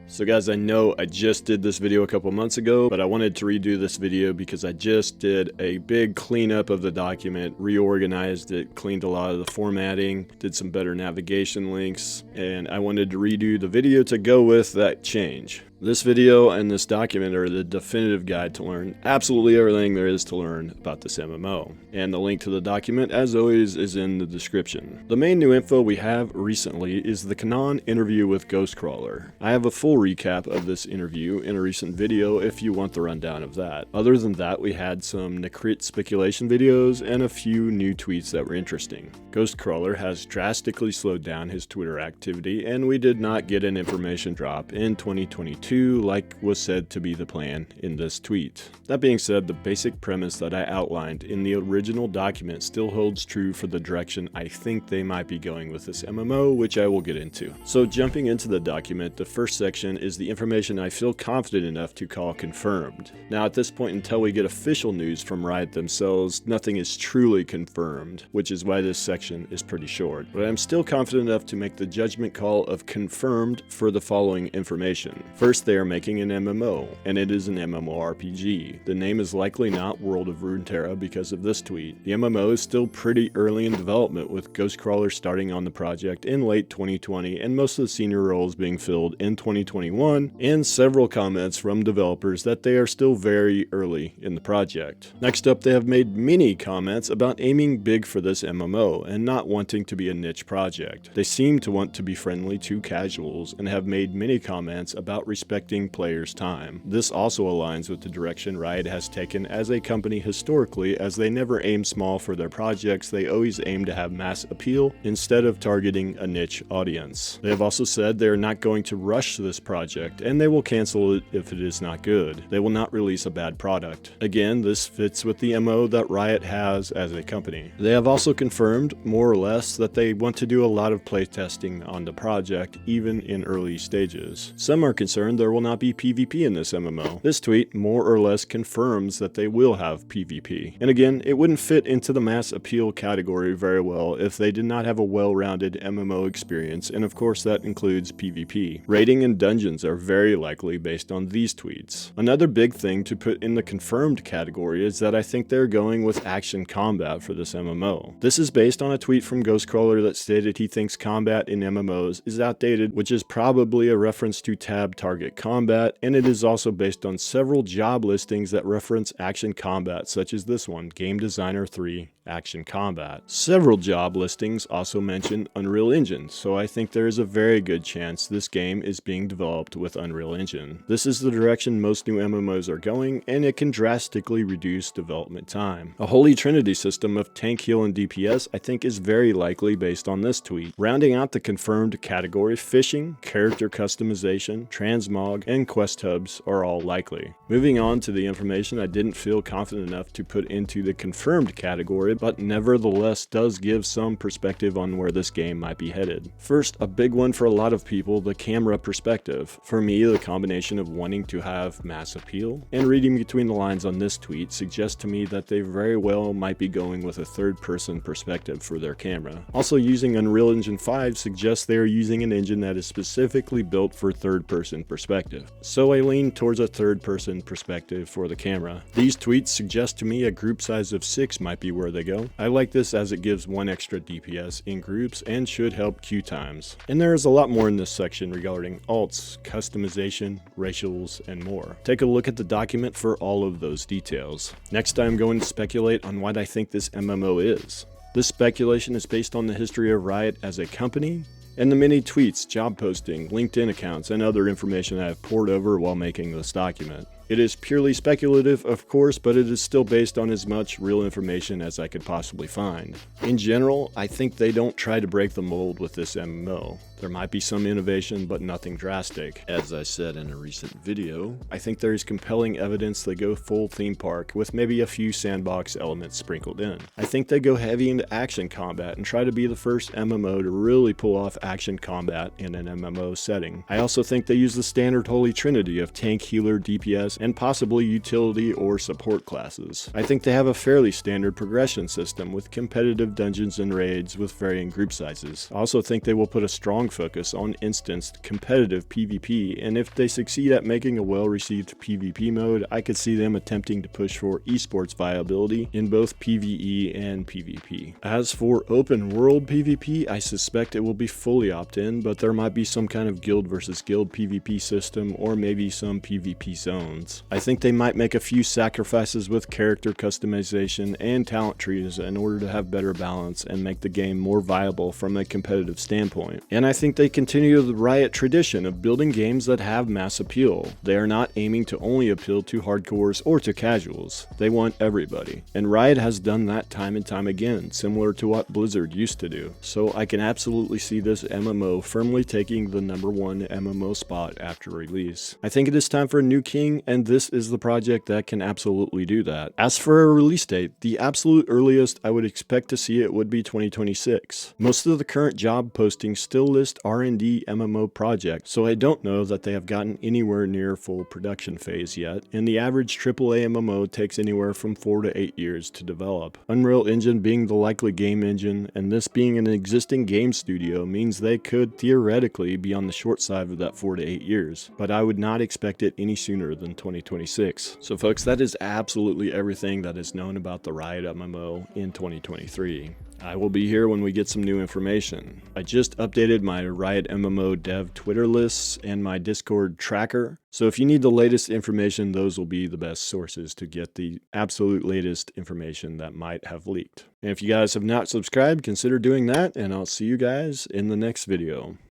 So guys, I know I just did this video a couple months ago, but I wanted to redo this video because I just did a big cleanup of the document, reorganized it, cleaned a lot of the formatting, did some better navigation links, and I wanted to redo the video to go with that change. This video and this document are the definitive guide to learn absolutely everything there is to learn about this MMO. And the link to the document, as always, is in the description. The main new info we have recently is the Kanon interview with Ghostcrawler. I have a full recap of this interview in a recent video if you want the rundown of that. Other than that, we had some Necrit speculation videos and a few new tweets that were interesting. Ghostcrawler has drastically slowed down his Twitter activity, and we did not get an information drop in 2022 like was said to be the plan in this tweet. That being said, the basic premise that I outlined in the original document still holds true for the direction I think they might be going with this MMO, which I will get into. So jumping into the document, the first section is the information I feel confident enough to call confirmed. Now at this point, until we get official news from Riot themselves, nothing is truly confirmed, which is why this section is pretty short. But I'm still confident enough to make the judgment call of confirmed for the following information. First, they are making an MMO, and it is an MMORPG. The name is likely not World of Runeterra because of this tweet. The MMO is still pretty early in development, with Ghostcrawler starting on the project in late 2020 and most of the senior roles being filled in 2021, and several comments from developers that they are still very early in the project. Next up, they have made many comments about aiming big for this MMO and not wanting to be a niche project. They seem to want to be friendly to casuals and have made many comments about respecting players' time. This also aligns with the direction Riot has taken as a company historically, as they never aim small for their projects. They always aim to have mass appeal instead of targeting a niche audience. They have also said they are not going to rush this project, and they will cancel it if it is not good. They will not release a bad product. Again, this fits with the MO that Riot has as a company. They have also confirmed, more or less, that they want to do a lot of playtesting on the project, even in early stages. Some are concerned there will not be PvP in this MMO. This tweet more or less confirms that they will have PvP. And again, it wouldn't fit into the mass appeal category very well if they did not have a well-rounded MMO experience, and of course that includes PvP. Raiding and dungeons are very likely based on these tweets. Another big thing to put in the confirmed category is that I think they're going with action combat for this MMO. This is based on a tweet from Ghostcrawler that stated he thinks combat in MMOs is outdated, which is probably a reference to tab target combat, and it is also based on several job listings that reference action combat, such as this one, Game Designer 3 Action Combat. Several job listings also mention Unreal Engine, so I think there is a very good chance this game is being developed with Unreal Engine. This is the direction most new MMOs are going, and it can drastically reduce development time. A holy trinity system of tank, heal, and DPS I think is very likely based on this tweet. Rounding out the confirmed category, fishing, character customization, transmog, and quest hubs are all likely. Moving on to the information I didn't feel confident enough to put into the confirmed category, but nevertheless does give some perspective on where this game might be headed. First, a big one for a lot of people, the camera perspective. For me, the combination of wanting to have mass appeal and reading between the lines on this tweet suggests to me that they very well might be going with a third-person perspective for their camera. Also, using Unreal Engine 5 suggests they are using an engine that is specifically built for third-person perspective. So I lean towards a third-person perspective for the camera. These tweets suggest to me a group size of 6 might be where they go. I like this as it gives 1 extra DPS in groups and should help queue times. And there is a lot more in this section regarding alts, customization, racials, and more. Take a look at the document for all of those details. Next, I'm going to speculate on what I think this MMO is. This speculation is based on the history of Riot as a company, and the many tweets, job posting, LinkedIn accounts, and other information I have poured over while making this document. It is purely speculative, of course, but it is still based on as much real information as I could possibly find. In general, I think they don't try to break the mold with this MMO. There might be some innovation, but nothing drastic. As I said in a recent video, I think there is compelling evidence they go full theme park with maybe a few sandbox elements sprinkled in. I think they go heavy into action combat and try to be the first MMO to really pull off action combat in an MMO setting. I also think they use the standard holy trinity of tank, healer, DPS, classes, and possibly utility or support classes. I think they have a fairly standard progression system with competitive dungeons and raids with varying group sizes. I also think they will put a strong focus on instanced competitive PvP, and if they succeed at making a well-received PvP mode, I could see them attempting to push for esports viability in both PvE and PvP. As for open world PvP, I suspect it will be fully opt-in, but there might be some kind of guild versus guild PvP system or maybe some PvP zones. I think they might make a few sacrifices with character customization and talent trees in order to have better balance and make the game more viable from a competitive standpoint. And I think they continue the Riot tradition of building games that have mass appeal. They are not aiming to only appeal to hardcores or to casuals. They want everybody. And Riot has done that time and time again, similar to what Blizzard used to do. So I can absolutely see this MMO firmly taking the #1 MMO spot after release. I think it is time for a new king, and this is the project that can absolutely do that. As for a release date, the absolute earliest I would expect to see it would be 2026. Most of the current job postings still list R&D MMO project, so I don't know that they have gotten anywhere near full production phase yet, and the average AAA MMO takes anywhere from 4 to 8 years to develop. Unreal Engine being the likely game engine, and this being an existing game studio, means they could theoretically be on the short side of that 4 to 8 years, but I would not expect it any sooner than 2026. So folks, that is absolutely everything that is known about the Riot MMO in 2023. I will be here when we get some new information. I just updated my Riot MMO dev Twitter lists and my Discord tracker, so if you need the latest information, those will be the best sources to get the absolute latest information that might have leaked. And if you guys have not subscribed, consider doing that, and I'll see you guys in the next video.